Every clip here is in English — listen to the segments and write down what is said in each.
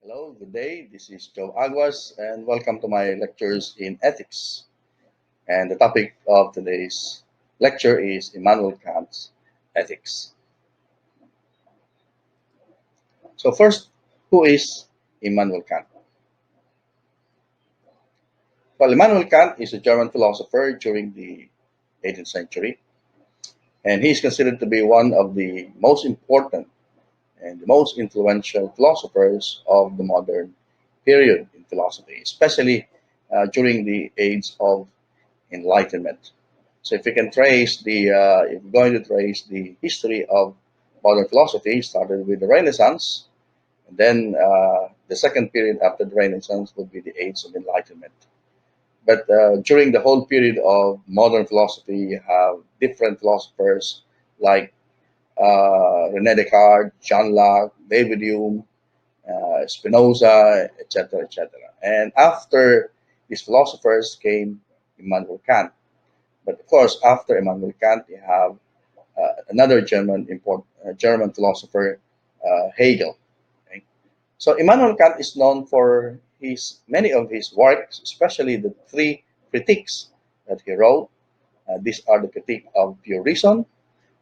Hello, good day. This is Jove Aguas, and welcome to my lectures in ethics. And the topic of today's lecture is Immanuel Kant's ethics. So, first, who is Immanuel Kant? Well, Immanuel Kant is a German philosopher during the 18th century, and he is considered to be one of the most important and the most influential philosophers of the modern period in philosophy, especially during the Age of Enlightenment. So if we can trace if we're going to trace the history of modern philosophy, started with the Renaissance, and then the second period after the Renaissance would be the Age of Enlightenment. But during the whole period of modern philosophy, you have different philosophers like René Descartes, John Locke, David Hume, Spinoza, etc., etc. And after these philosophers came Immanuel Kant. But of course, after Immanuel Kant, you have another German philosopher, Hegel. Okay? So Immanuel Kant is known for his many of his works, especially the three critiques that he wrote. These are the critique of pure reason,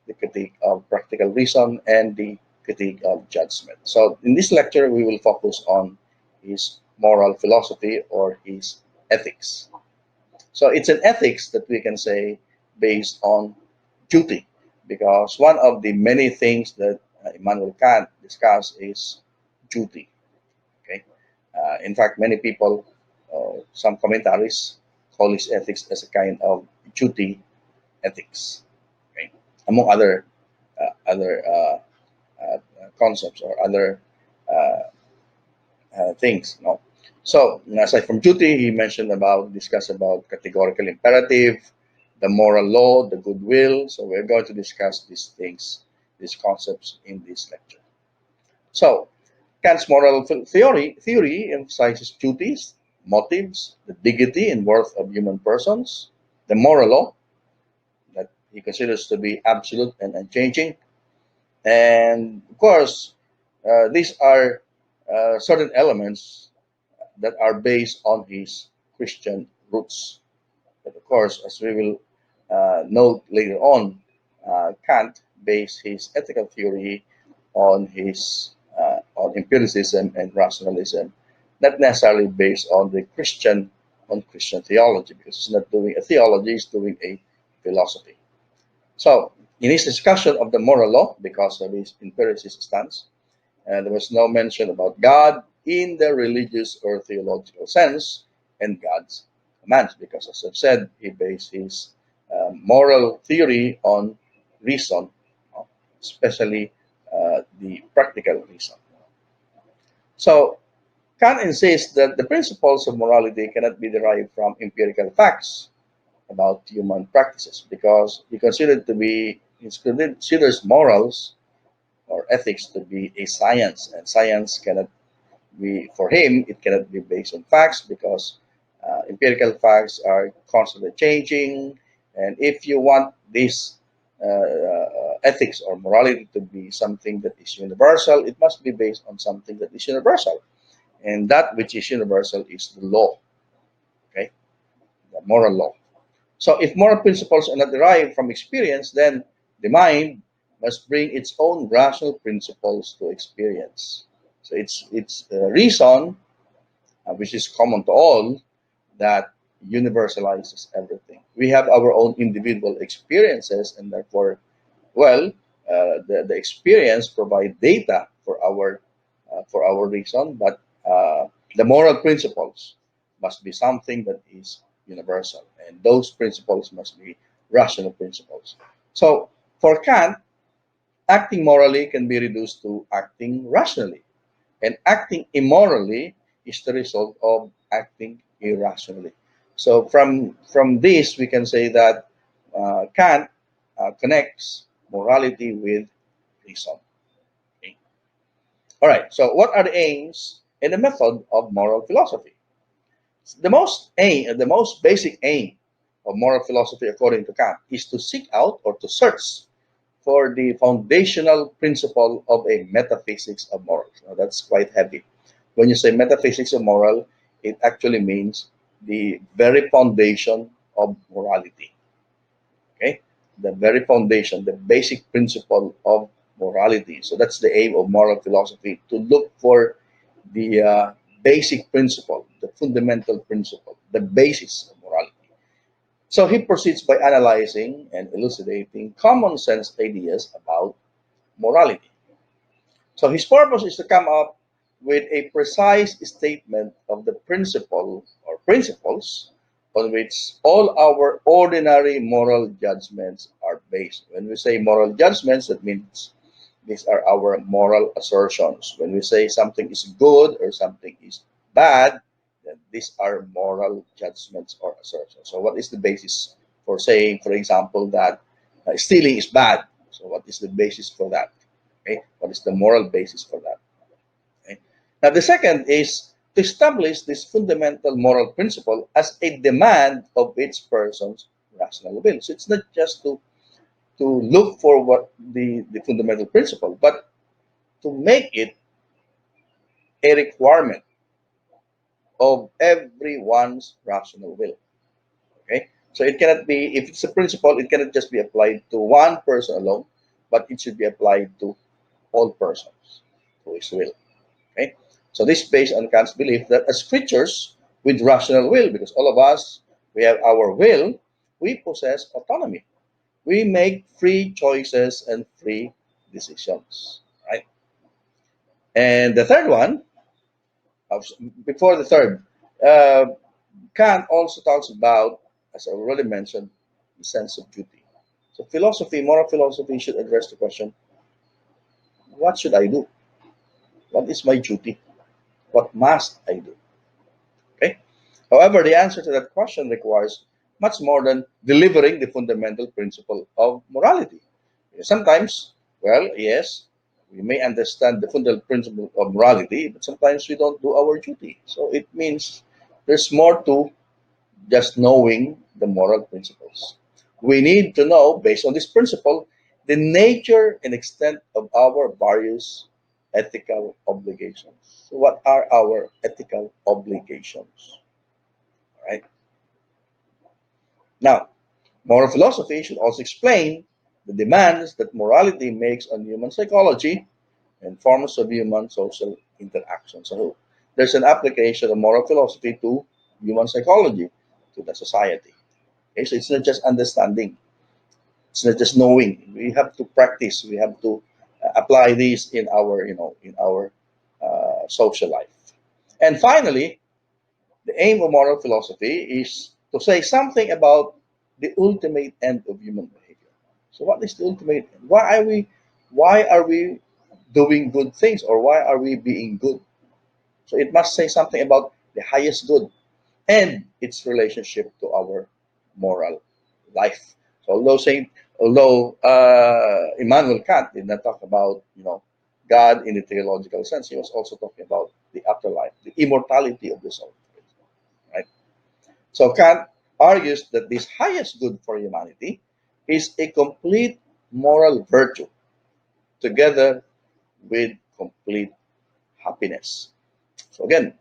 the critique of practical reason, and the critique of judgment. So in this lecture, we will focus on his moral philosophy or his ethics. So it's an ethics that we can say based on duty, because one of the many things that Immanuel Kant discussed is duty. Okay, in fact, many people, some commentaries, call his ethics as a kind of duty ethics. Okay, among other concepts or other uh, things. No? So aside from duty, he mentioned about discuss about categorical imperative, the moral law, the goodwill. So we're going to discuss these things, these concepts in this lecture. So Kant's moral theory emphasizes duties, motives, the dignity and worth of human persons, the moral law that he considers to be absolute and unchanging, and of course, these are certain elements that are based on his Christian roots. But of course, as we will note later on, Kant based his ethical theory on empiricism and rationalism, not necessarily based on the Christian theology, because he's not doing a theology; he's doing a philosophy. So, in his discussion of the moral law, because of his empiricist stance, there was no mention about God in the religious or theological sense and God's commands, because, as I've said, he based his moral theory on reason, especially the practical reason. So, Kant insists that the principles of morality cannot be derived from empirical facts about human practices, because he considers morals or ethics to be a science, and science cannot be, for him, it cannot be based on facts, because empirical facts are constantly changing. And if you want this ethics or morality to be something that is universal, it must be based on something that is universal, and that which is universal is the law. Okay, the moral law. So if moral principles are not derived from experience, then the mind must bring its own rational principles to experience. So it's reason, which is common to all, that universalizes everything. We have our own individual experiences, and therefore, well, the experience provide data for our reason, but the moral principles must be something that is universal, and those principles must be rational principles. So, for Kant, acting morally can be reduced to acting rationally, and acting immorally is the result of acting irrationally. So, from this, we can say that Kant connects morality with reason. Okay. All right. So, what are the aims and the method of moral philosophy? The most basic aim of moral philosophy, according to Kant, is to seek out or to search for the foundational principle of a metaphysics of morals. Now, that's quite heavy. When you say metaphysics of moral, it actually means the very foundation of morality. Okay, the very foundation, the basic principle of morality. So that's the aim of moral philosophy, to look for the basic principle, the fundamental principle, the basis of morality. So he proceeds by analyzing and elucidating common sense ideas about morality. So his purpose is to come up with a precise statement of the principle or principles on which all our ordinary moral judgments are based. When we say moral judgments, that means these are our moral assertions. When we say something is good or something is bad, then these are moral judgments or assertions. So, what is the basis for saying, for example, that stealing is bad? So, what is the basis for that? Okay, what is the moral basis for that? Okay. Now, the second is to establish this fundamental moral principle as a demand of each person's rational will. So, it's not just to look for what the fundamental principle, but to make it a requirement of everyone's rational will. Okay, so it cannot be, if it's a principle, it cannot just be applied to one person alone, but it should be applied to all persons to his will. Okay, so this is based on Kant's belief that as creatures with rational will, because all of us, we have our will, we possess autonomy. We make free choices and free decisions. Right, and the third one, uh, before the third, uh, Kant also talks about, as I already mentioned, the sense of duty. So philosophy, moral philosophy, should address the question: what should I do? What is my duty? What must I do? Okay. However, the answer to that question requires much more than delivering the fundamental principle of morality. Sometimes, well, yes, we may understand the fundamental principle of morality, but sometimes we don't do our duty. So it means there's more to just knowing the moral principles. We need to know, based on this principle, the nature and extent of our various ethical obligations. So, what are our ethical obligations? Right now, moral philosophy should also explain the demands that morality makes on human psychology and forms of human social interaction. So, there's an application of moral philosophy to human psychology, to the society. Okay, so it's not just understanding, it's not just knowing. We have to practice. We have to apply these in our, in our social life. And finally, the aim of moral philosophy is to say something about the ultimate end of human behavior. So, what is the ultimate end? Why are we doing good things, or why are we being good? So, it must say something about the highest good and its relationship to our moral life. So although Immanuel Kant did not talk about God in the theological sense, he was also talking about the afterlife, the immortality of the soul. Right. So Kant argues that this highest good for humanity is a complete moral virtue together with complete happiness. So again,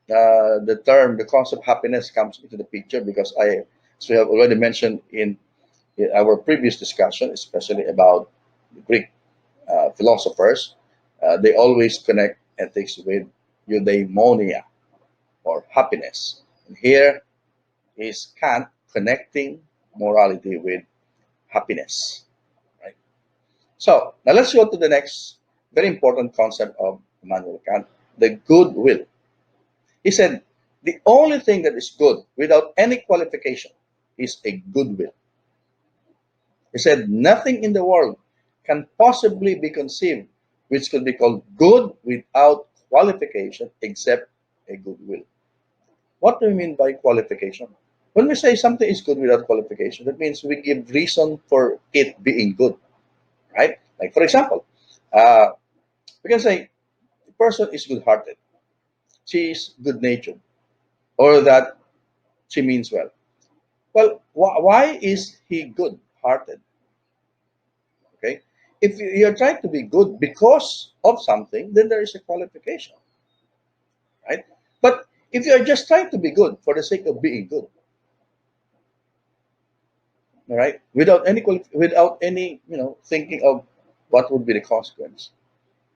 the concept happiness comes into the picture because as we have already mentioned in our previous discussion, especially about the Greek philosophers, they always connect ethics with eudaimonia or happiness. And here is Kant connecting morality with happiness. Right. So now let's go to the next very important concept of Immanuel Kant, the good will. He said, the only thing that is good without any qualification is a good will. He said, nothing in the world can possibly be conceived which could be called good without qualification except a good will. What do we mean by qualification? When we say something is good without qualification, that means we give reason for it being good, right? Like, for example, uh, we can say the person is good hearted, she is good natured, or that she means well. Well, why is he good hearted? Okay. If you're trying to be good because of something, then there is a qualification. right? But if you are just trying to be good for the sake of being good, all right, without any thinking of what would be the consequence,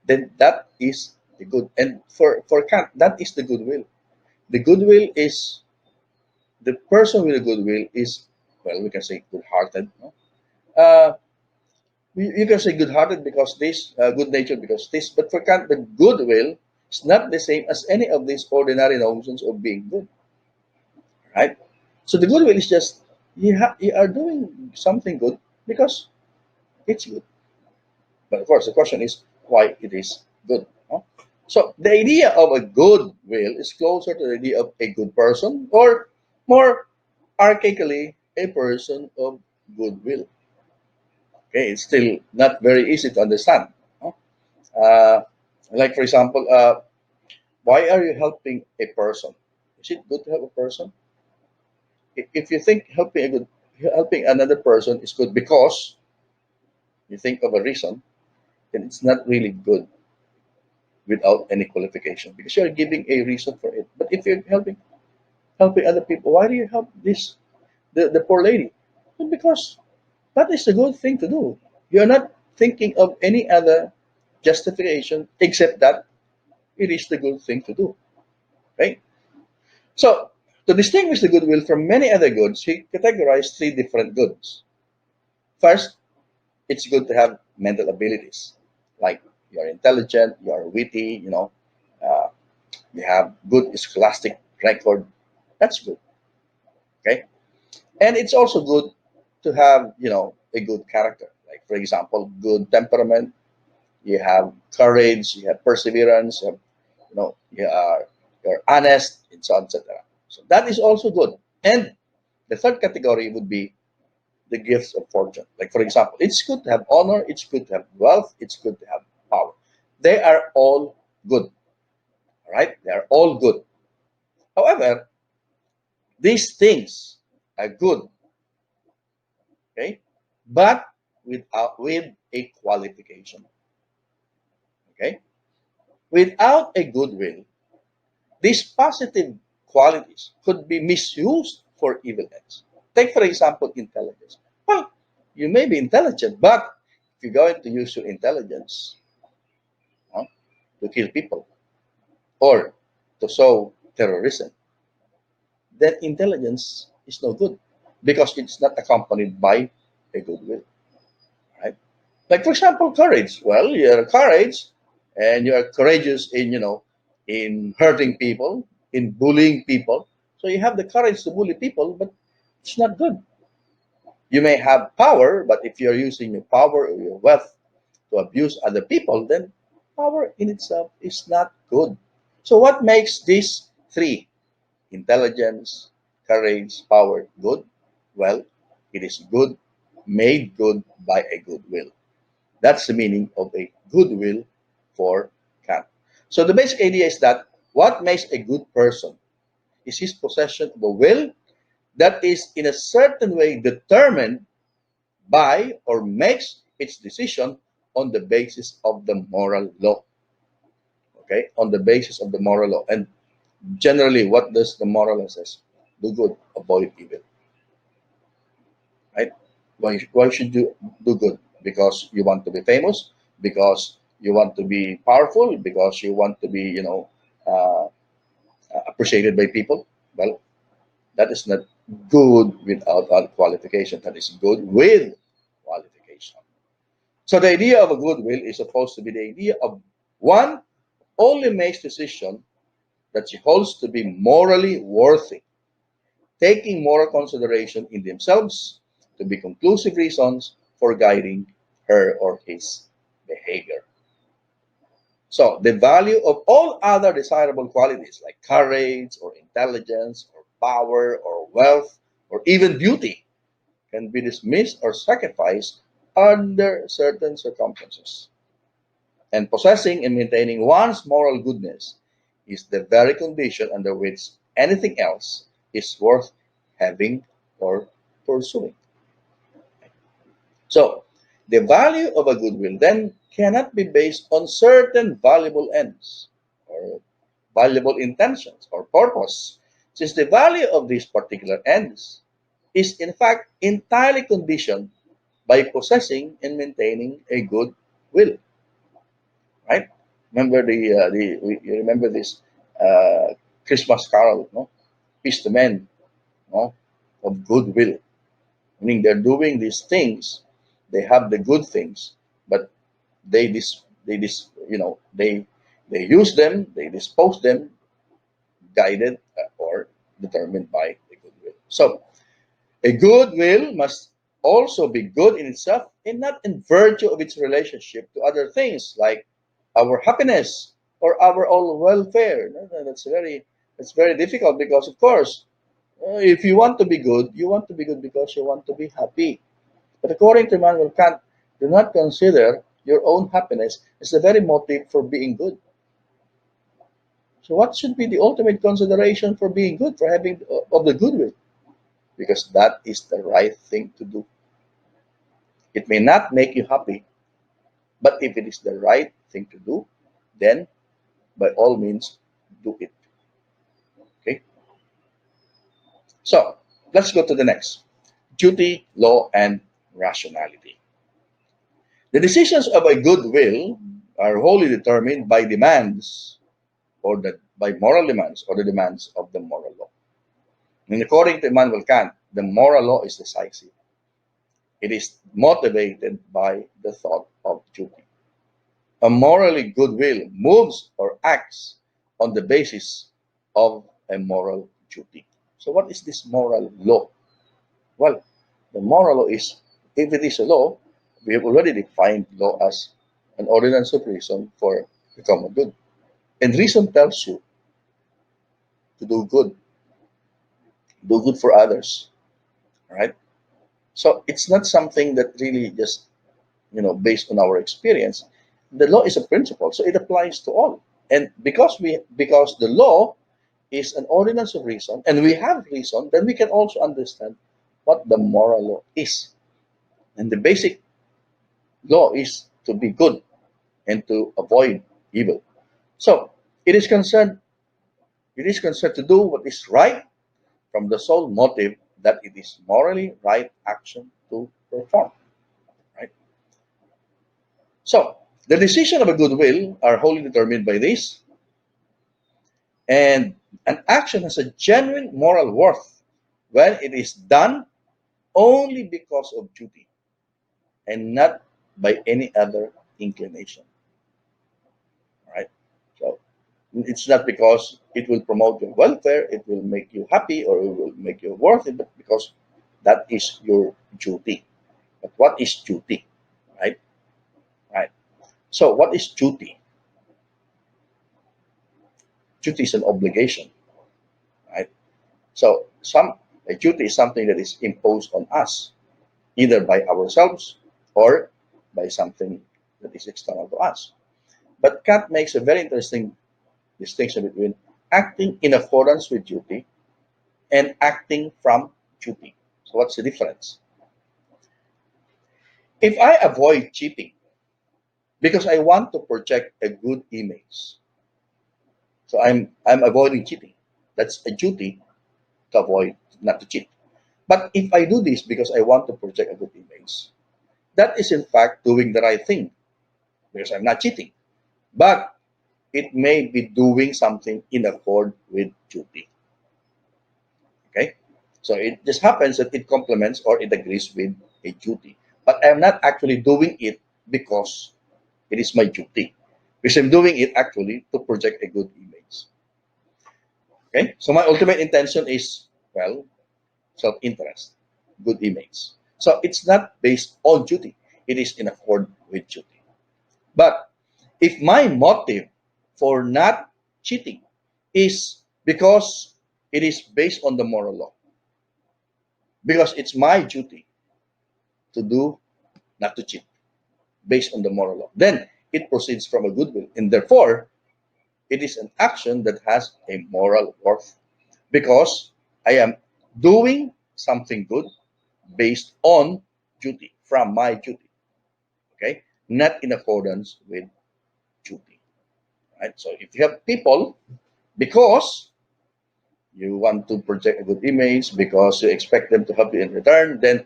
then that is the good. And for Kant, that is the goodwill. The goodwill is the person with a goodwill is, well, we can say good-hearted. No? You can say good-hearted because this, good-natured because this. But for Kant, the goodwill is not the same as any of these ordinary notions of being good, right? So the goodwill is just you are doing something good because it's good. But of course, the question is why it is good. No? So the idea of a good will is closer to the idea of a good person, or more archaically, a person of goodwill. Okay, it's still not very easy to understand. No? Uh, like for example, why are you helping a person? Is it good to help a person? If you think helping another person is good because you think of a reason, then it's not really good without any qualification because you're giving a reason for it. But if you're helping other people, why do you help the poor lady? Well, because that is a good thing to do. You're not thinking of any other justification except that it is the good thing to do. Right? So to distinguish the goodwill from many other goods, he categorized three different goods. First, it's good to have mental abilities. Like you're intelligent, you're witty, uh, you have good scholastic record. That's good. Okay. And it's also good to have, a good character. Like for example, good temperament, you have courage, you have perseverance, you're honest, and so on, etc. So that is also good. And the third category would be the gifts of fortune. Like for example, it's good to have honor, it's good to have wealth, it's good to have power. They are all good. All right? They are all good. However, these things are good, okay, but with a qualification. Okay, without a goodwill, these positive qualities could be misused for evil ends. Take for example intelligence. Well, you may be intelligent, but if you're going to use your intelligence, huh, to kill people or to sow terrorism, then intelligence is no good because it's not accompanied by a goodwill. Right? Like for example, courage. Well, you're courage, and you are courageous in in hurting people, in bullying people. So you have the courage to bully people, but it's not good. You may have power, but if you're using your power or your wealth to abuse other people, then power in itself is not good. So what makes these three, intelligence, courage, power, good? Well, it is good, made good by a good will. That's the meaning of a goodwill for Kant. So the basic idea is that what makes a good person is his possession of a will that is in a certain way determined by or makes its decision on the basis of the moral law. Okay, on the basis of the moral law. And generally, what does the moral law says? Do good, avoid evil. Right? Why should you do good? Because you want to be famous, because you want to be powerful, because you want to be, uh, appreciated by people. Well, that is not good without a qualification. That is good with qualification. So the idea of a goodwill is supposed to be the idea of one only makes decision that she holds to be morally worthy, taking moral consideration in themselves to be conclusive reasons for guiding her or his behavior. So, the value of all other desirable qualities like courage or intelligence or power or wealth or even beauty can be dismissed or sacrificed under certain circumstances. And possessing and maintaining one's moral goodness is the very condition under which anything else is worth having or pursuing. So, the value of a goodwill then cannot be based on certain valuable ends or valuable intentions or purpose, since the value of these particular ends is in fact entirely conditioned by possessing and maintaining a good will. Right? Remember you remember this Christmas carol, no? Peace to men, no? Of goodwill, meaning they're doing these things, they have the good things, but they use them, they dispose them, guided or determined by the goodwill. So a good will must also be good in itself and not in virtue of its relationship to other things like our happiness or our own welfare. No, no, that's very difficult because of course if you want to be good, you want to be good because you want to be happy. But according to Immanuel Kant, do not consider your own happiness as the very motive for being good. So what should be the ultimate consideration for being good, for having of the goodwill? Because that is the right thing to do. It may not make you happy, but if it is the right thing to do, then by all means do it. Okay? So let's go to the next. Duty, law, and rationality. The decisions of a good will are wholly determined by demands by moral demands or the demands of the moral law. And according to Immanuel Kant, the moral law is decisive. It is motivated by the thought of duty. A morally good will moves or acts on the basis of a moral duty. So, what is this moral law? Well, the moral law is, if it is a law, we have already defined law as an ordinance of reason for the common good. And reason tells you to do good for others, right? So it's not something that really just based on our experience. The law is a principle, so it applies to all. And because the law is an ordinance of reason, and we have reason, then we can also understand what the moral law is. And the basic law is to be good and to avoid evil. So it is concerned it is concerned to do what is right from the sole motive that it is morally right action to perform. Right? So the decision of a good will are wholly determined by this, and an action has a genuine moral worth when it is done only because of duty and not by any other inclination. Right? So it's not because it will promote your welfare, it will make you happy, or it will make you worthy, but because that is your duty. But what is duty? Right? Right. So what is duty? Duty is an obligation. Right? So a duty is something that is imposed on us, either by ourselves or by something that is external to us. But Kant makes a very interesting distinction between acting in accordance with duty and acting from duty. So what's the difference? If I avoid cheating because I want to project a good image, so I'm avoiding cheating. That's a duty to avoid not to cheat. But if I do this because I want to project a good image, that is in fact doing the right thing because I'm not cheating. But it may be doing something in accord with duty. Okay? So it just happens that it complements or it agrees with a duty. But I'm not actually doing it because it is my duty. Because I'm doing it actually to project a good image. Okay? So my ultimate intention is, well, self-interest, good image. So it's not based on duty. It is in accord with duty. But if my motive for not cheating is because it is based on the moral law, because it's my duty to do not to cheat based on the moral law, then it proceeds from a goodwill. And therefore, it is an action that has a moral worth because I am doing something good based on duty, from my duty, okay? Not in accordance with duty, right? So if you have people because you want to project a good image, because you expect them to help you in return, then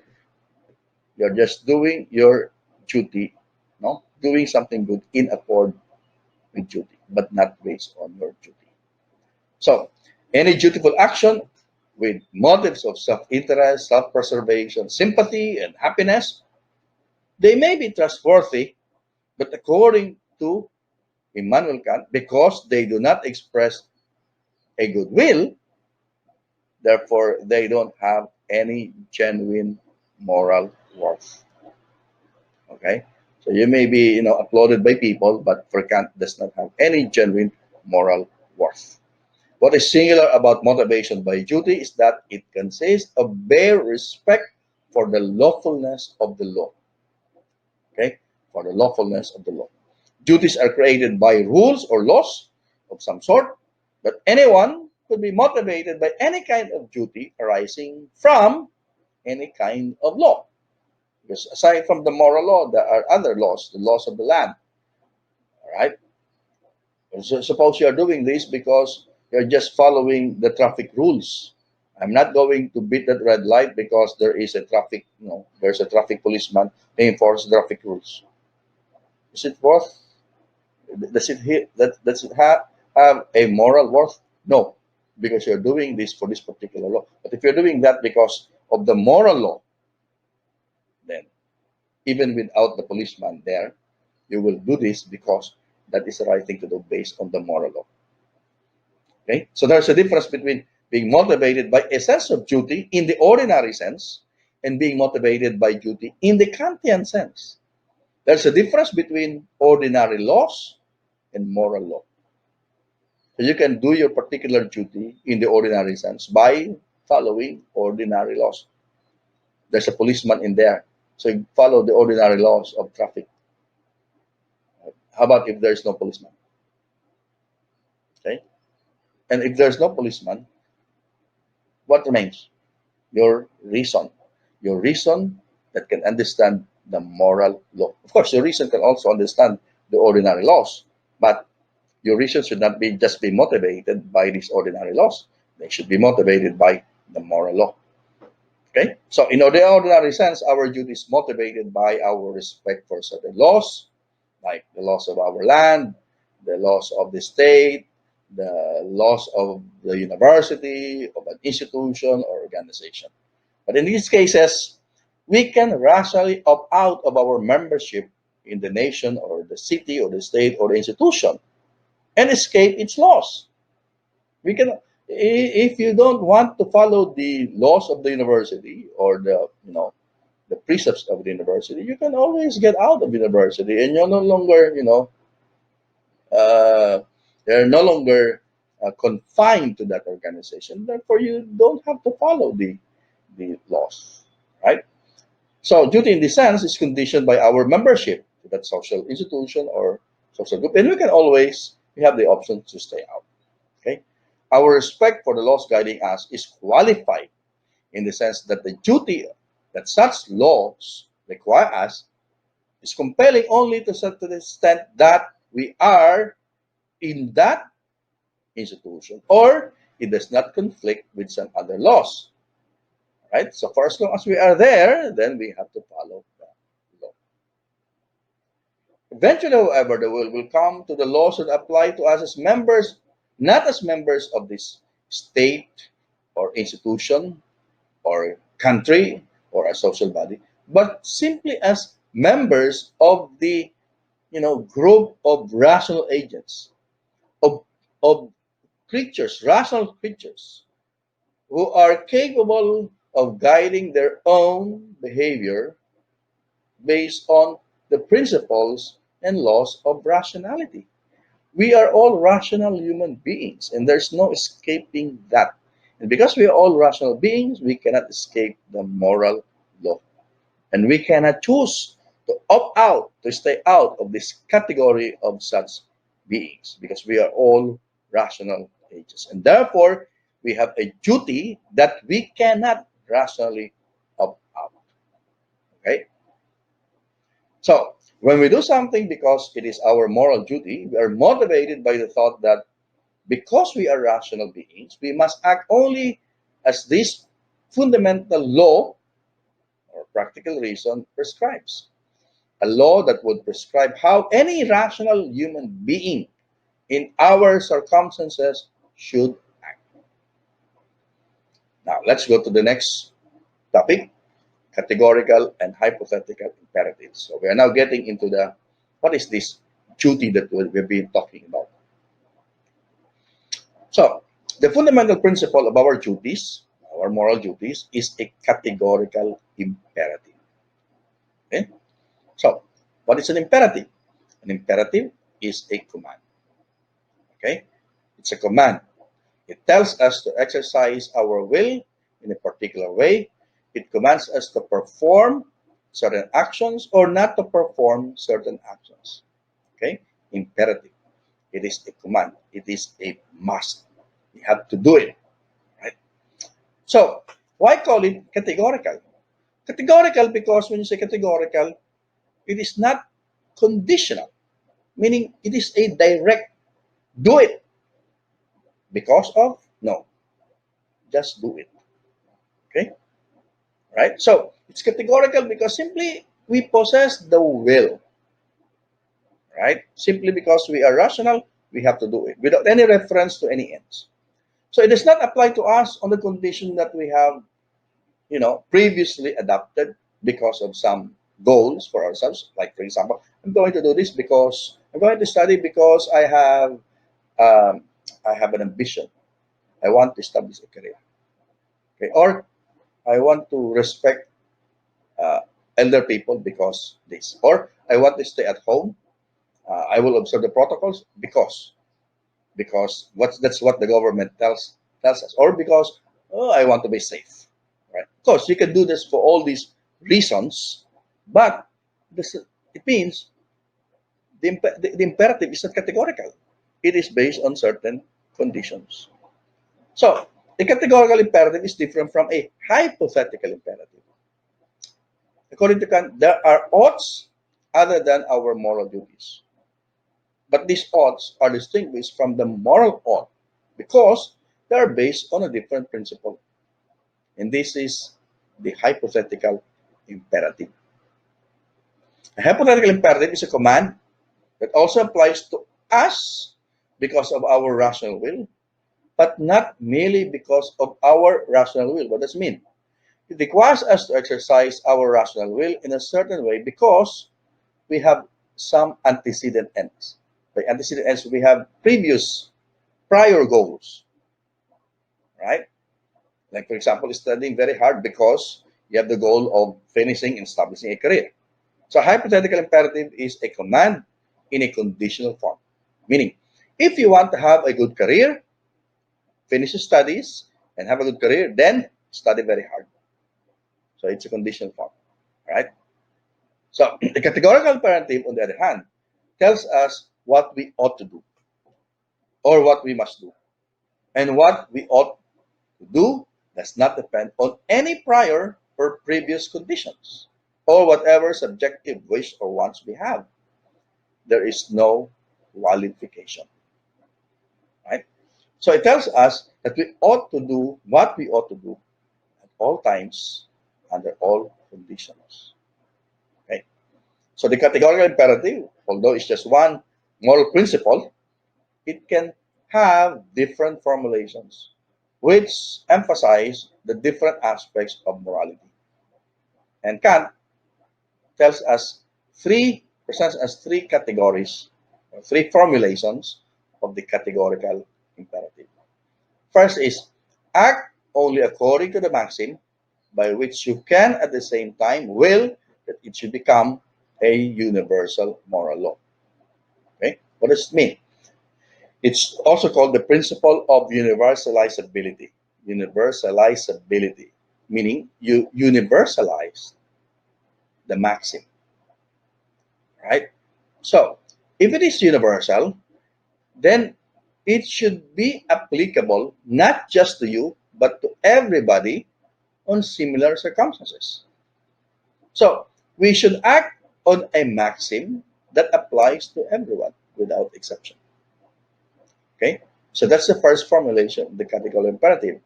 you're just doing your duty, no? Doing something good in accord with duty, but not based on your duty. So, any dutiful action with motives of self-interest, self-preservation, sympathy, and happiness, they may be trustworthy, but according to Immanuel Kant, because they do not express a good will, therefore they don't have any genuine moral worth. Okay, so you may be, applauded by people, but for Kant does not have any genuine moral worth. What is singular about motivation by duty is that it consists of bare respect for the lawfulness of the law. Okay, for the lawfulness of the law. Duties are created by rules or laws of some sort, but anyone could be motivated by any kind of duty arising from any kind of law. Because aside from the moral law, there are other laws, the laws of the land. All right. So suppose you are doing this because you're just following the traffic rules. I'm not going to beat that red light because there is a traffic, there's a traffic policeman to enforce traffic rules. Is it worth? Does it have a moral worth? No, because you're doing this for this particular law. But if you're doing that because of the moral law, then even without the policeman there, you will do this because that is the right thing to do based on the moral law. Okay, so there's a difference between being motivated by a sense of duty in the ordinary sense and being motivated by duty in the Kantian sense. There's a difference between ordinary laws and moral law. So you can do your particular duty in the ordinary sense by following ordinary laws. There's a policeman in there, so you follow the ordinary laws of traffic. How about if there's no policeman? Okay, and if there's no policeman, what remains? Your reason. Your reason that can understand the moral law. Of course, your reason can also understand the ordinary laws, but your reason should not be just be motivated by these ordinary laws. They should be motivated by the moral law. Okay? So in the ordinary sense, our duty is motivated by our respect for certain laws, like the laws of our land, the laws of the state, the laws of the university, of an institution or organization. But in these cases, we can rationally opt out of our membership in the nation or the city or the state or the institution and escape its laws. We can, if you don't want to follow the laws of the university or the precepts of the university, you can always get out of university, and you're no longer, uh, they're no longer confined to that organization. Therefore, you don't have to follow the laws, right? So duty in this sense is conditioned by our membership to that social institution or social group, and we have the option to stay out. Okay, our respect for the laws guiding us is qualified in the sense that the duty that such laws require us is compelling only to such an extent that we are in that institution or it does not conflict with some other laws. Right? So for as long as we are there, then we have to follow the law. Eventually, however, the will come to the laws that apply to us as members, not as members of this state or institution or country or a social body, but simply as members of the group of rational agents, of, of creatures, rational creatures, who are capable of guiding their own behavior based on the principles and laws of rationality. We are all rational human beings, and there's no escaping that. And because we are all rational beings, we cannot escape the moral law. And we cannot choose to opt out, to stay out of this category of such beings, because we are all rational agents. And therefore, we have a duty that we cannot rationally opt out. Okay? So, when we do something because it is our moral duty, we are motivated by the thought that because we are rational beings, we must act only as this fundamental law or practical reason prescribes. A law that would prescribe how any rational human being in our circumstances should act. Now, let's go to the next topic, categorical and hypothetical imperatives. So we are now getting into the what is this duty that we've been talking about. So the fundamental principle of our duties, our moral duties, is a categorical imperative. Okay? So what is an imperative? An imperative is a command. Okay? It's a command. It tells us to exercise our will in a particular way. It commands us to perform certain actions or not to perform certain actions. Okay? Imperative. It is a command. It is a must. We have to do it. Right? So, why call it categorical? Categorical because when you say categorical, it is not conditional, meaning it is a direct do it because of no, just do it. Okay? Right? So, it's categorical because simply we possess the will. Right? Simply because we are rational, we have to do it without any reference to any ends. So it does not apply to us on the condition that we have, previously adopted because of some goals for ourselves. Like for example, I'm going to do this because I'm going to study because um, I have an ambition. I want to establish a career. Okay, or I want to respect uh, elder people because this, or I want to stay at home. I will observe the protocols because that's what the government tells us, or because I want to be safe. Right? Of course, you can do this for all these reasons, but this it means the imperative is not categorical. It is based on certain conditions. So a categorical imperative is different from a hypothetical imperative. According to Kant, there are oughts other than our moral duties. But these oughts are distinguished from the moral ought because they are based on a different principle. And this is the hypothetical imperative. A hypothetical imperative is a command that also applies to us because of our rational will, but not merely because of our rational will. What does it mean? It requires us to exercise our rational will in a certain way because we have some antecedent ends. By antecedent ends, we have prior goals, right? Like, for example, studying very hard because you have the goal of finishing and establishing a career. So, hypothetical imperative is a command in a conditional form. Meaning, if you want to have a good career, finish your studies and have a good career, then study very hard. So, it's a conditional form, right? So, the categorical imperative, on the other hand, tells us what we ought to do or what we must do. And what we ought to do does not depend on any prior or previous conditions or whatever subjective wish or wants we have. There is no qualification, right? So it tells us that we ought to do what we ought to do at all times under all conditions. Okay? So the categorical imperative, although it's just one moral principle, it can have different formulations which emphasize the different aspects of morality. And Kant tells us presents us three categories, or three formulations of the categorical imperative. First is act only according to the maxim, by which you can at the same time will that it should become a universal moral law. Okay? What does it mean? It's also called the principle of universalizability. Universalizability, meaning you universalize the maxim, right? So, if it is universal, then it should be applicable not just to you, but to everybody on similar circumstances. So, we should act on a maxim that applies to everyone without exception. Okay? So that's the first formulation, the categorical imperative.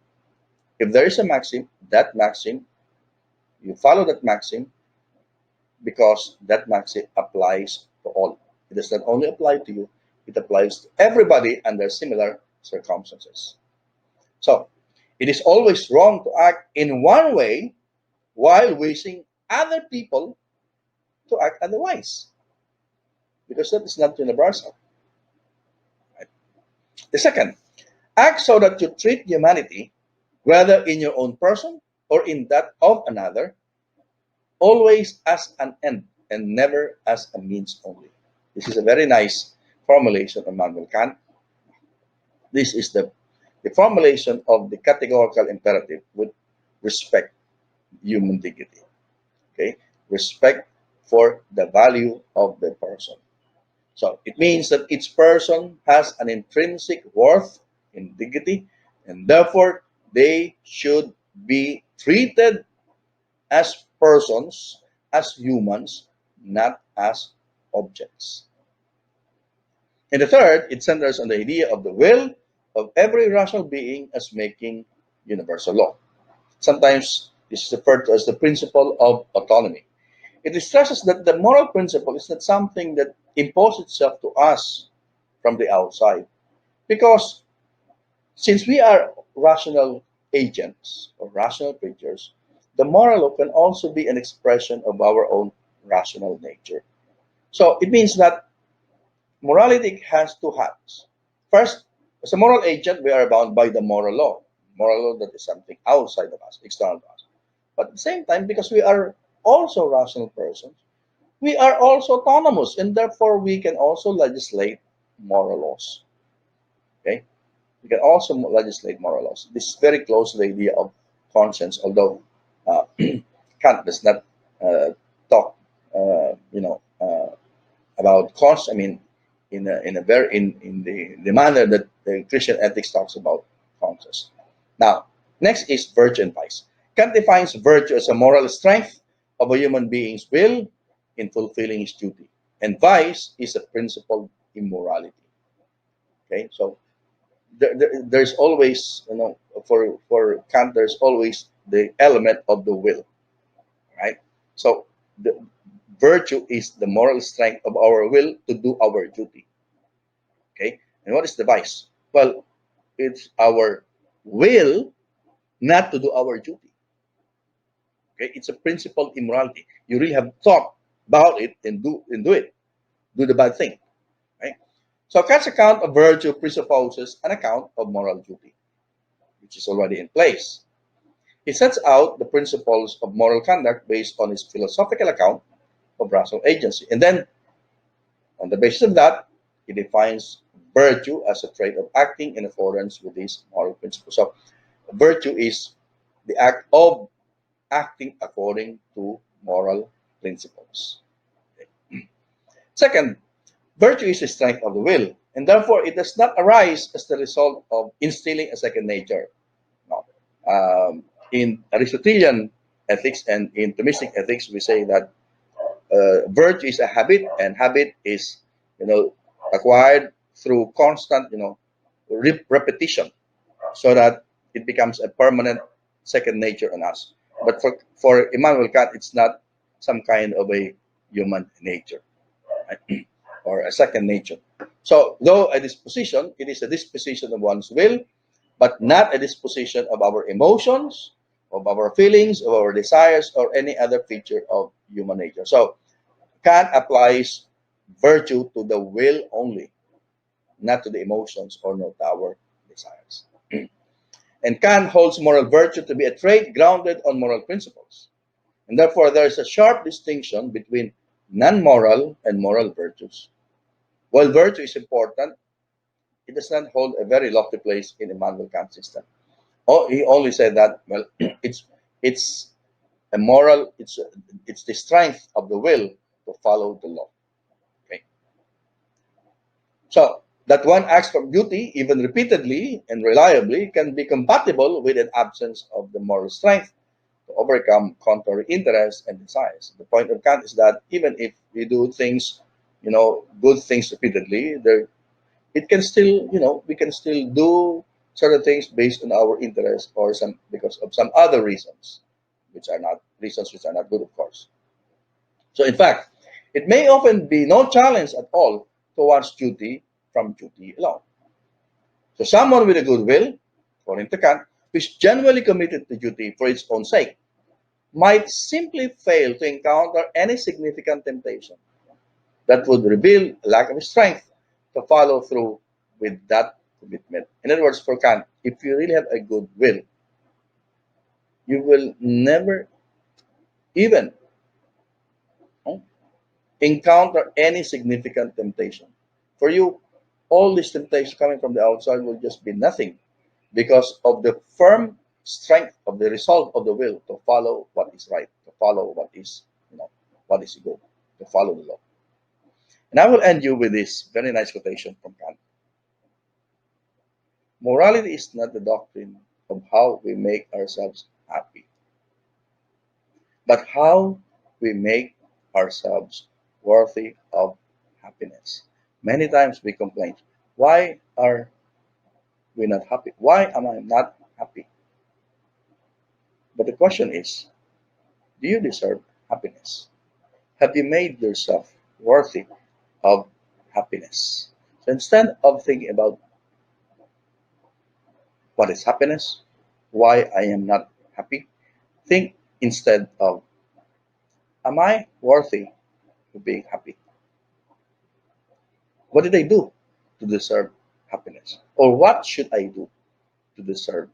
If there is a maxim, that maxim, you follow that maxim because that maxim applies to all. It does not only apply to you, it applies to everybody under similar circumstances. So, it is always wrong to act in one way while wishing other people to act otherwise, because that is not universal. Right? The second, act so that you treat humanity, whether in your own person or in that of another, always as an end and never as a means only. This is a very nice formulation of Immanuel Kant. This is the formulation of the categorical imperative with respect human dignity. Okay, respect for the value of the person. So it means that each person has an intrinsic worth in dignity, and therefore they should be treated as persons, as humans, not as objects. And the third, it centers on the idea of the will of every rational being as making universal law. Sometimes this is referred to as the principle of autonomy. It stresses that the moral principle is not something that imposes itself to us from the outside. Because since we are rational agents or rational creatures, the moral law can also be an expression of our own rational nature. So it means that morality has two hats. First, as a moral agent, we are bound by the moral law. Moral law that is something outside of us, external to us. But at the same time, because we are also rational persons, we are also autonomous, and therefore we can also legislate moral laws. Okay, we can also legislate moral laws. This is very close to the idea of conscience, although Kant does not talk, about conscience. I mean, in the manner that the Christian ethics talks about conscience. Now, next is virtue and vice. Kant defines virtue as a moral strength of a human being's will in fulfilling his duty, and vice is a principled immorality. Okay, so there's always, for Kant, there's always the element of the will, right? So the virtue is the moral strength of our will to do our duty. Okay, and what is the vice? Well, it's our will not to do our duty. Okay, it's a principled immorality. You really have thought about it and do it, do the bad thing, right? So Kant's account of virtue presupposes an account of moral duty, which is already in place. He sets out the principles of moral conduct based on his philosophical account of rational agency. And then, on the basis of that, he defines virtue as a trait of acting in accordance with these moral principles. So, virtue is the act of acting according to moral principles. Okay. Second, virtue is the strength of the will, and therefore it does not arise as the result of instilling a second nature. No. In Aristotelian ethics and in Thomistic ethics, we say that virtue is a habit, and habit is, acquired through constant, repetition, so that it becomes a permanent second nature on us. But for Immanuel Kant, it's not some kind of a human nature, right? Or a second nature. So, though a disposition, it is a disposition of one's will, but not a disposition of our emotions, of our feelings, of our desires, or any other feature of human nature. So, Kant applies virtue to the will only, not to the emotions or not to our desires. And Kant holds moral virtue to be a trait grounded on moral principles. And therefore, there is a sharp distinction between non moral and moral virtues. While virtue is important, it does not hold a very lofty place in Immanuel Kant's system. Oh, he only said that, well, it's a moral, it's the strength of the will to follow the law. Okay. So that one acts from duty, even repeatedly and reliably, can be compatible with an absence of the moral strength to overcome contrary interests and desires. The point of Kant is that even if we do things, good things repeatedly, it can still, we can still do certain things based on our interest or some because of some other reasons, which are not good, of course. So, in fact, it may often be no challenge at all towards duty from duty alone. So, someone with a good will, according to Kant, who is genuinely committed to duty for its own sake, might simply fail to encounter any significant temptation that would reveal a lack of strength to follow through with that commitment. In other words, for Kant, if you really have a good will, you will never even oh, encounter any significant temptation. For you, all these temptations coming from the outside will just be nothing because of the firm strength of the resolve of the will to follow what is right, to follow what is good, to follow the law. And I will end you with this very nice quotation from Kant. Morality is not the doctrine of how we make ourselves happy, but how we make ourselves worthy of happiness. Many times we complain, why are we not happy? Why am I not happy? But the question is, do you deserve happiness? Have you made yourself worthy of happiness? So instead of thinking about what is happiness, why I am not happy, think instead of, am I worthy of being happy? What did I do to deserve happiness? Or what should I do to deserve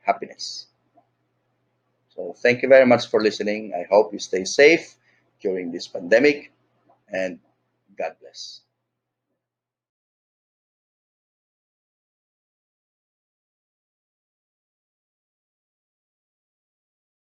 happiness? So thank you very much for listening. I hope you stay safe during this pandemic, and God bless.